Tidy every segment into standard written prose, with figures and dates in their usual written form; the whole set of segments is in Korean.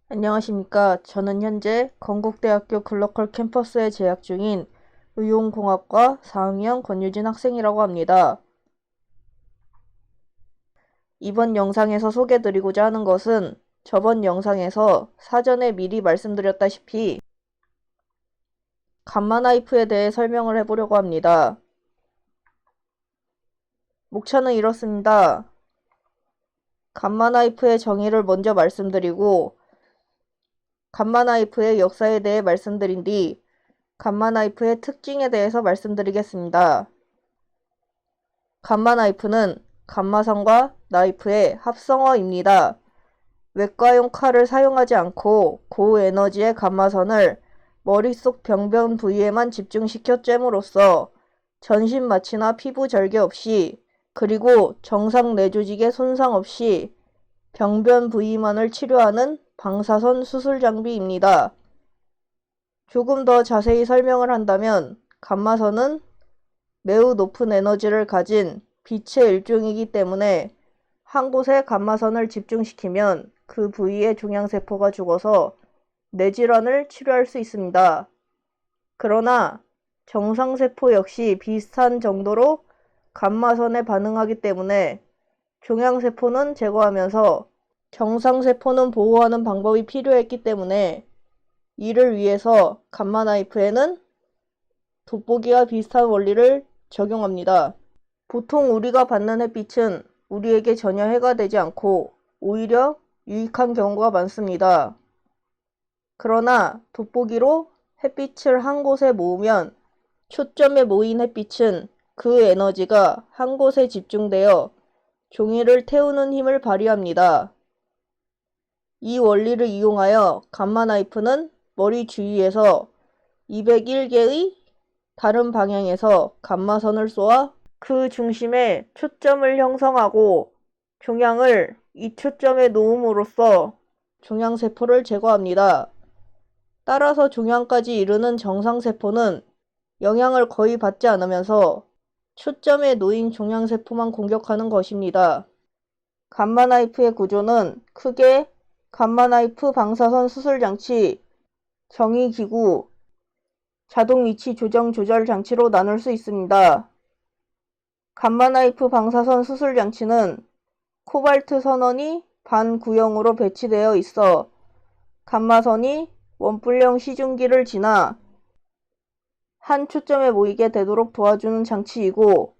안녕하십니까. 저는 현재 건국대학교 글로컬 캠퍼스에 재학 중인 의용공학과 4학년 권유진 학생이라고 합니다. 이번 영상에서 소개드리고자 하는 것은 저번 영상에서 사전에 미리 말씀드렸다시피 감마나이프에 대해 설명을 해보려고 합니다. 목차는 이렇습니다. 감마나이프의 정의를 먼저 말씀드리고 감마나이프의 역사에 대해 말씀드린 뒤 감마나이프의 특징에 대해서 말씀드리겠습니다. 감마나이프는 감마선과 나이프의 합성어입니다. 외과용 칼을 사용하지 않고 고에너지의 감마선을 머릿속 병변 부위에만 집중시켜 쬐므로써 전신 마취나 피부 절개 없이 그리고 정상 내조직의 손상 없이 병변 부위만을 치료하는 방사선 수술 장비입니다. 조금 더 자세히 설명을 한다면 감마선은 매우 높은 에너지를 가진 빛의 일종이기 때문에 한 곳에 감마선을 집중시키면 그 부위의 종양세포가 죽어서 뇌질환을 치료할 수 있습니다. 그러나 정상세포 역시 비슷한 정도로 감마선에 반응하기 때문에 종양세포는 제거하면서 정상세포는 보호하는 방법이 필요했기 때문에 이를 위해서 감마나이프에는 돋보기와 비슷한 원리를 적용합니다. 보통 우리가 받는 햇빛은 우리에게 전혀 해가 되지 않고 오히려 유익한 경우가 많습니다. 그러나 돋보기로 햇빛을 한 곳에 모으면 초점에 모인 햇빛은 그 에너지가 한 곳에 집중되어 종이를 태우는 힘을 발휘합니다. 이 원리를 이용하여 감마나이프는 머리 주위에서 201개의 다른 방향에서 감마선을 쏘아 그 중심에 초점을 형성하고 종양을 이 초점에 놓음으로써 종양세포를 제거합니다. 따라서 종양까지 이르는 정상세포는 영향을 거의 받지 않으면서 초점에 놓인 종양세포만 공격하는 것입니다. 감마나이프의 구조는 크게 감마나이프 방사선 수술장치, 정의기구, 자동 위치 조정 조절 장치로 나눌 수 있습니다. 감마나이프 방사선 수술 장치는 코발트 선원이 반구형으로 배치되어 있어 감마선이 원뿔형 시중기를 지나 한 초점에 모이게 되도록 도와주는 장치이고,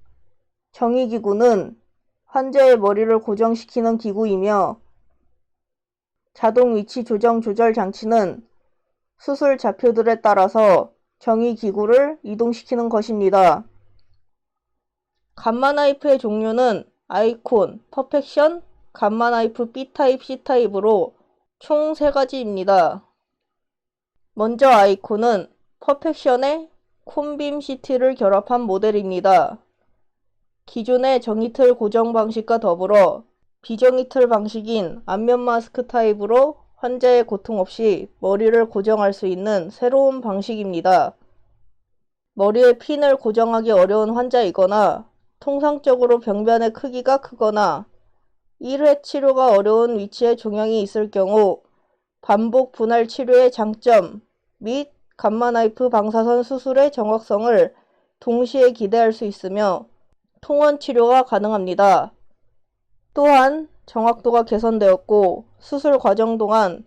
정의기구는 환자의 머리를 고정시키는 기구이며 자동 위치 조정 조절 장치는 수술 좌표들에 따라서 정의기구를 이동시키는 것입니다. 감마나이프의 종류는 아이콘, 퍼펙션, 감마나이프 B타입, C타입으로 총 3가지입니다. 먼저 아이콘은 퍼펙션의 콘빔 CT를 결합한 모델입니다. 기존의 정이틀 고정 방식과 더불어 비정이틀 방식인 안면 마스크 타입으로 환자의 고통 없이 머리를 고정할 수 있는 새로운 방식입니다. 머리에 핀을 고정하기 어려운 환자이거나 통상적으로 병변의 크기가 크거나 1회 치료가 어려운 위치에 종양이 있을 경우 반복 분할 치료의 장점 및 감마나이프 방사선 수술의 정확성을 동시에 기대할 수 있으며 통원 치료가 가능합니다. 또한 정확도가 개선되었고 수술 과정 동안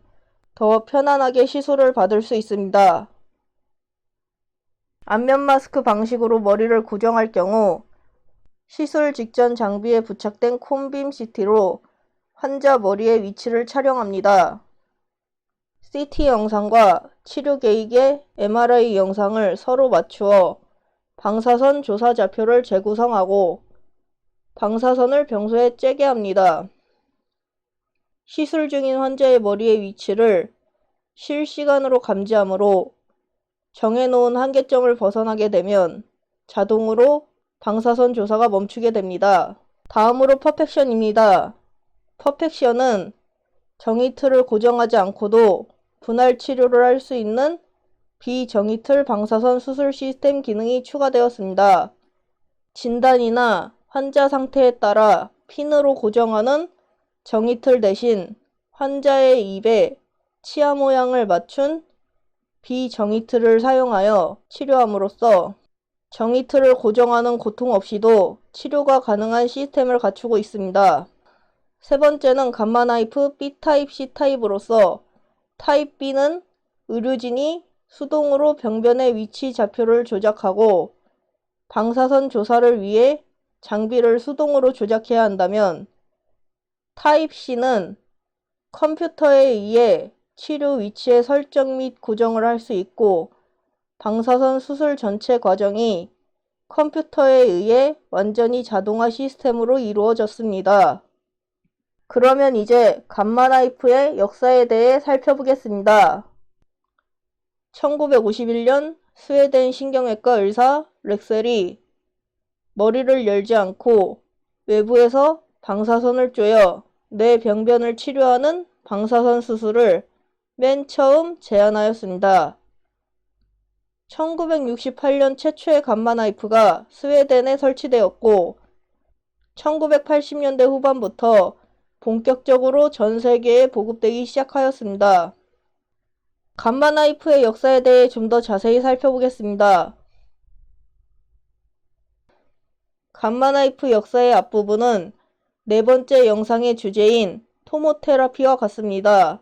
더 편안하게 시술을 받을 수 있습니다. 안면 마스크 방식으로 머리를 고정할 경우 시술 직전 장비에 부착된 콘빔 CT로 환자 머리의 위치를 촬영합니다. CT 영상과 치료 계획의 MRI 영상을 서로 맞추어 방사선 조사 좌표를 재구성하고 방사선을 병소에 쬐게 합니다. 시술 중인 환자의 머리의 위치를 실시간으로 감지하므로 정해놓은 한계점을 벗어나게 되면 자동으로 방사선 조사가 멈추게 됩니다. 다음으로 퍼펙션입니다. 퍼펙션은 정이틀을 고정하지 않고도 분할 치료를 할 수 있는 비정이틀 방사선 수술 시스템 기능이 추가되었습니다. 진단이나 환자 상태에 따라 핀으로 고정하는 정이틀 대신 환자의 입에 치아 모양을 맞춘 비정위틀을 사용하여 치료함으로써 정위틀을 고정하는 고통 없이도 치료가 가능한 시스템을 갖추고 있습니다. 세 번째는 감마나이프 B타입, C타입으로서 타입 B는 의료진이 수동으로 병변의 위치 좌표를 조작하고 방사선 조사를 위해 장비를 수동으로 조작해야 한다면, 타입 C는 컴퓨터에 의해 치료 위치의 설정 및 고정을 할 수 있고 방사선 수술 전체 과정이 컴퓨터에 의해 완전히 자동화 시스템으로 이루어졌습니다. 그러면 이제 감마나이프의 역사에 대해 살펴보겠습니다. 1951년 스웨덴 신경외과 의사 렉셀이 머리를 열지 않고 외부에서 방사선을 쬐어 뇌 병변을 치료하는 방사선 수술을 맨 처음 제안하였습니다. 1968년 최초의 감마나이프가 스웨덴에 설치되었고 1980년대 후반부터 본격적으로 전 세계에 보급되기 시작하였습니다. 감마나이프의 역사에 대해 좀 더 자세히 살펴보겠습니다. 감마나이프 역사의 앞부분은 네 번째 영상의 주제인 토모테라피와 같습니다.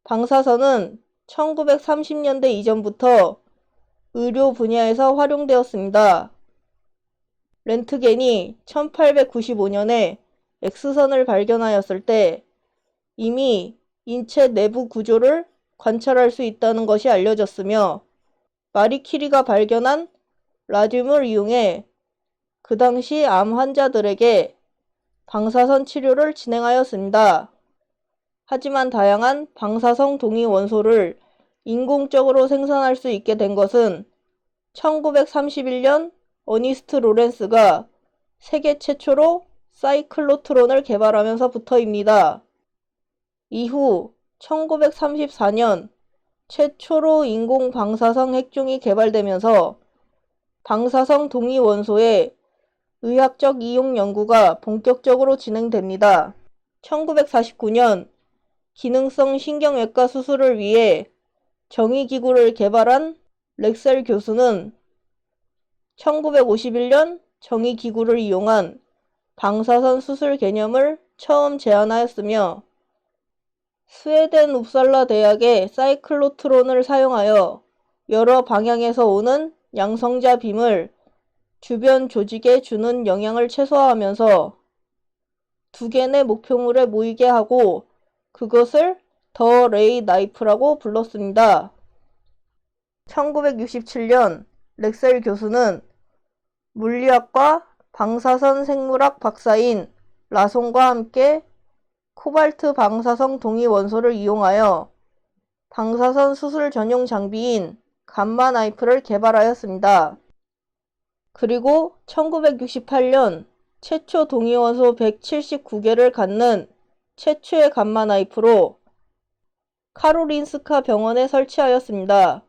방사선은 1930년대 이전부터 의료 분야에서 활용되었습니다. 렌트겐이 1895년에 X선을 발견하였을 때 이미 인체 내부 구조를 관찰할 수 있다는 것이 알려졌으며, 마리 퀴리가 발견한 라듐을 이용해 그 당시 암 환자들에게 방사선 치료를 진행하였습니다. 하지만 다양한 방사성 동위 원소를 인공적으로 생산할 수 있게 된 것은 1931년 어니스트 로렌스가 세계 최초로 사이클로트론을 개발하면서부터입니다. 이후 1934년 최초로 인공 방사성 핵종이 개발되면서 방사성 동위 원소의 의학적 이용 연구가 본격적으로 진행됩니다. 1949년 기능성 신경외과 수술을 위해 정의기구를 개발한 렉셀 교수는 1951년 정의기구를 이용한 방사선 수술 개념을 처음 제안하였으며, 스웨덴 웁살라 대학의 사이클로트론을 사용하여 여러 방향에서 오는 양성자 빔을 주변 조직에 주는 영향을 최소화하면서 두 개의 목표물에 모이게 하고 그것을 더 레이 나이프라고 불렀습니다. 1967년 렉셀 교수는 물리학과 방사선 생물학 박사인 라송과 함께 코발트 방사성 동위 원소를 이용하여 방사선 수술 전용 장비인 감마나이프를 개발하였습니다. 그리고 1968년 최초 동위원소 179개를 갖는 최초의 감마나이프로 카로린스카 병원에 설치하였습니다.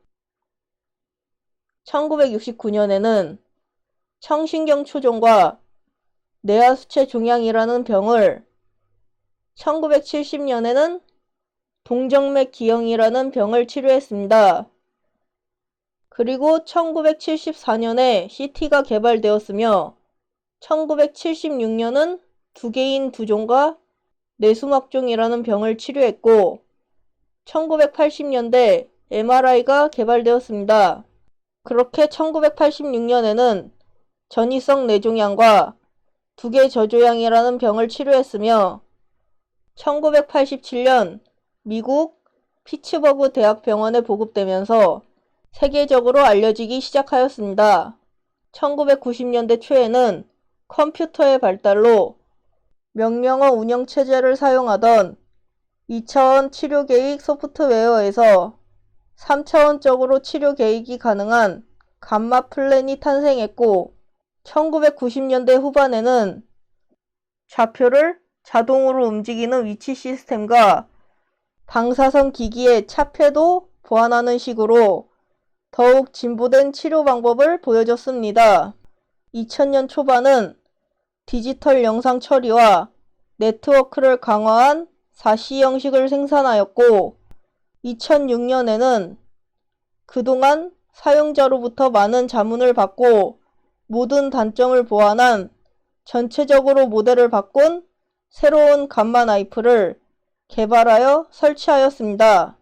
1969년에는 청신경 초종과 뇌하수체 종양이라는 병을, 1970년에는 동정맥 기형이라는 병을 치료했습니다. 그리고 1974년에 CT가 개발되었으며 1976년은 두개인 두종과 뇌수막종이라는 병을 치료했고 1980년대 MRI가 개발되었습니다. 그렇게 1986년에는 전이성 뇌종양과 두개 저조양이라는 병을 치료했으며 1987년 미국 피츠버그 대학병원에 보급되면서 세계적으로 알려지기 시작하였습니다. 1990년대 초에는 컴퓨터의 발달로 명령어 운영체제를 사용하던 2차원 치료계획 소프트웨어에서 3차원적으로 치료계획이 가능한 감마 플랜이 탄생했고 1990년대 후반에는 좌표를 자동으로 움직이는 위치 시스템과 방사선 기기의 차폐도 보완하는 식으로 더욱 진보된 치료 방법을 보여줬습니다. 2000년 초반은 디지털 영상 처리와 네트워크를 강화한 4C 형식을 생산하였고 2006년에는 그동안 사용자로부터 많은 자문을 받고 모든 단점을 보완한 전체적으로 모델을 바꾼 새로운 감마 나이프를 개발하여 설치하였습니다.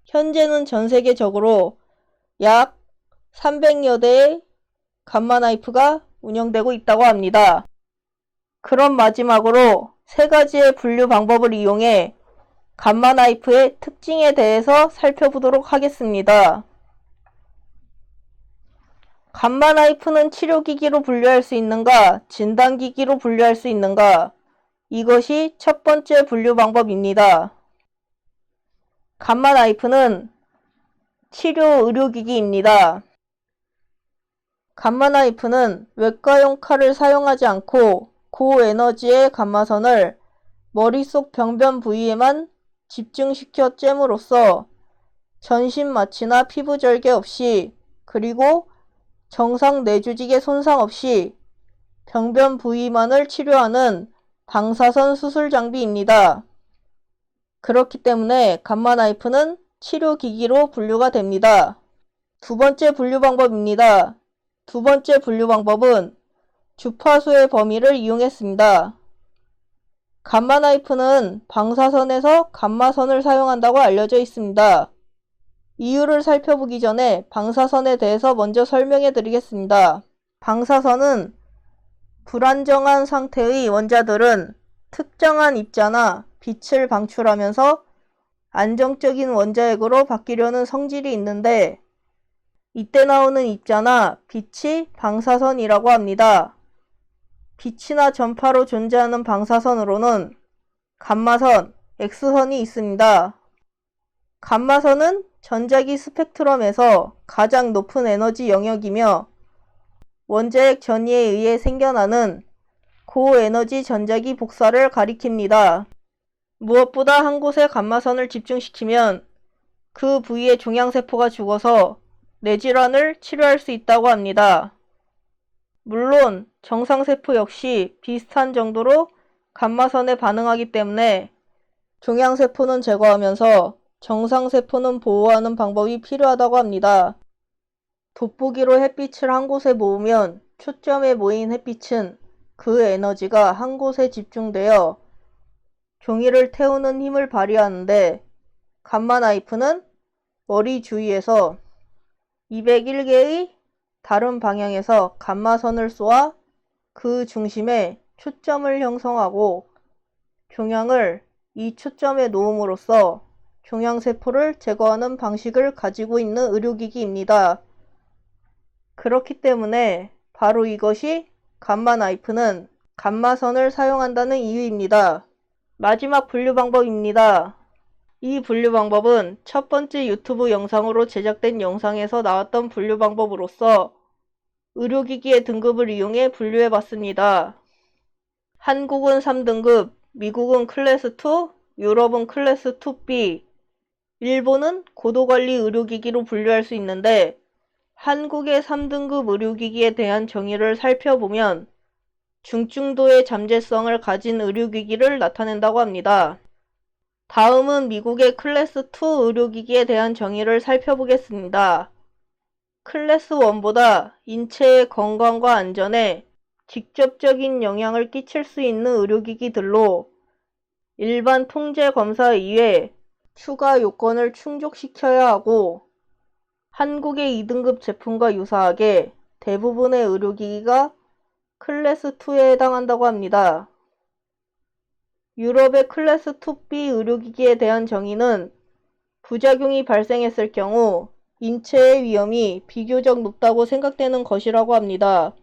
현재는 전 세계적으로 약 300여 대의 감마 나이프가 운영되고 있다고 합니다. 그럼 마지막으로 세 가지의 분류 방법을 이용해 감마 나이프의 특징에 대해서 살펴보도록 하겠습니다. 감마 나이프는 치료기기로 분류할 수 있는가, 진단기기로 분류할 수 있는가? 이것이 첫 번째 분류 방법입니다. 감마 나이프는 치료 의료기기입니다. 감마 나이프는 외과용 칼을 사용하지 않고 고에너지의 감마선을 머릿속 병변 부위에만 집중시켜 쬐므로써 전신 마취나 피부 절개 없이 그리고 정상 내조직의 손상 없이 병변 부위만을 치료하는 방사선 수술 장비입니다. 그렇기 때문에 감마 나이프는 치료기기로 분류가 됩니다. 두 번째 분류 방법입니다. 두 번째 분류 방법은 주파수의 범위를 이용했습니다. 감마 나이프는 방사선에서 감마선을 사용한다고 알려져 있습니다. 이유를 살펴보기 전에 방사선에 대해서 먼저 설명해 드리겠습니다. 방사선은 불안정한 상태의 원자들은 특정한 입자나 빛을 방출하면서 안정적인 원자핵으로 바뀌려는 성질이 있는데 이때 나오는 입자나 빛이 방사선이라고 합니다. 빛이나 전파로 존재하는 방사선으로는 감마선, X선이 있습니다. 감마선은 전자기 스펙트럼에서 가장 높은 에너지 영역이며 원자핵 전이에 의해 생겨나는 고에너지 전자기 복사를 가리킵니다. 무엇보다 한 곳에 감마선을 집중시키면 그 부위의 종양세포가 죽어서 뇌질환을 치료할 수 있다고 합니다. 물론 정상세포 역시 비슷한 정도로 감마선에 반응하기 때문에 종양세포는 제거하면서 정상세포는 보호하는 방법이 필요하다고 합니다. 돋보기로 햇빛을 한 곳에 모으면 초점에 모인 햇빛은 그 에너지가 한 곳에 집중되어 종이를 태우는 힘을 발휘하는데 감마 나이프는 머리 주위에서 201개의 다른 방향에서 감마선을 쏘아 그 중심에 초점을 형성하고 종양을 이 초점에 놓음으로써 종양세포를 제거하는 방식을 가지고 있는 의료기기입니다. 그렇기 때문에 바로 이것이 감마 나이프는 감마선을 사용한다는 이유입니다. 마지막 분류 방법입니다. 이 분류 방법은 첫 번째 유튜브 영상으로 제작된 영상에서 나왔던 분류 방법으로서 의료기기의 등급을 이용해 분류해 봤습니다. 한국은 3등급, 미국은 클래스 2, 유럽은 클래스 2B, 일본은 고도관리 의료기기로 분류할 수 있는데 한국의 3등급 의료기기에 대한 정의를 살펴보면 중증도의 잠재성을 가진 의료기기를 나타낸다고 합니다. 다음은 미국의 클래스 2 의료기기에 대한 정의를 살펴보겠습니다. 클래스 1보다 인체의 건강과 안전에 직접적인 영향을 끼칠 수 있는 의료기기들로 일반 통제 검사 이외에 추가 요건을 충족시켜야 하고 한국의 2등급 제품과 유사하게 대부분의 의료기기가 클래스 2에 해당한다고 합니다. 유럽의 클래스 2B 의료기기에 대한 정의는 부작용이 발생했을 경우 인체의 위험이 비교적 높다고 생각되는 것이라고 합니다.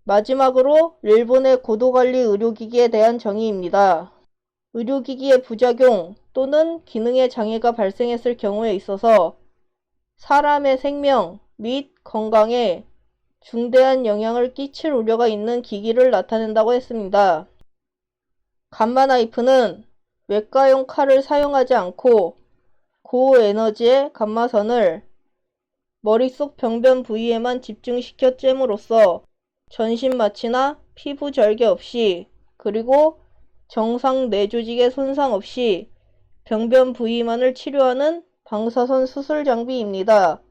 마지막으로 일본의 고도관리 의료기기에 대한 정의입니다. 의료기기의 부작용 또는 기능에 장애가 발생했을 경우에 있어서 사람의 생명 및 건강에 중대한 영향을 끼칠 우려가 있는 기기를 나타낸다고 했습니다. 감마 나이프는 외과용 칼을 사용하지 않고 고에너지의 감마선을 머릿속 병변 부위에만 집중시켜 쬐므로써 전신 마취나 피부 절개 없이 그리고 정상 뇌조직의 손상 없이 병변 부위만을 치료하는 방사선 수술 장비입니다.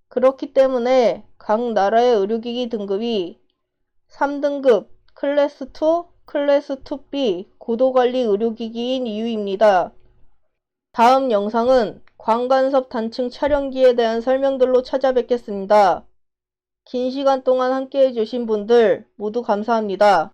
그렇기 때문에 각 나라의 의료기기 등급이 3등급 클래스 2, 클래스 2B 고도관리 의료기기인 이유입니다. 다음 영상은 광간섭 단층 촬영기에 대한 설명들로 찾아뵙겠습니다. 긴 시간 동안 함께 해주신 분들 모두 감사합니다.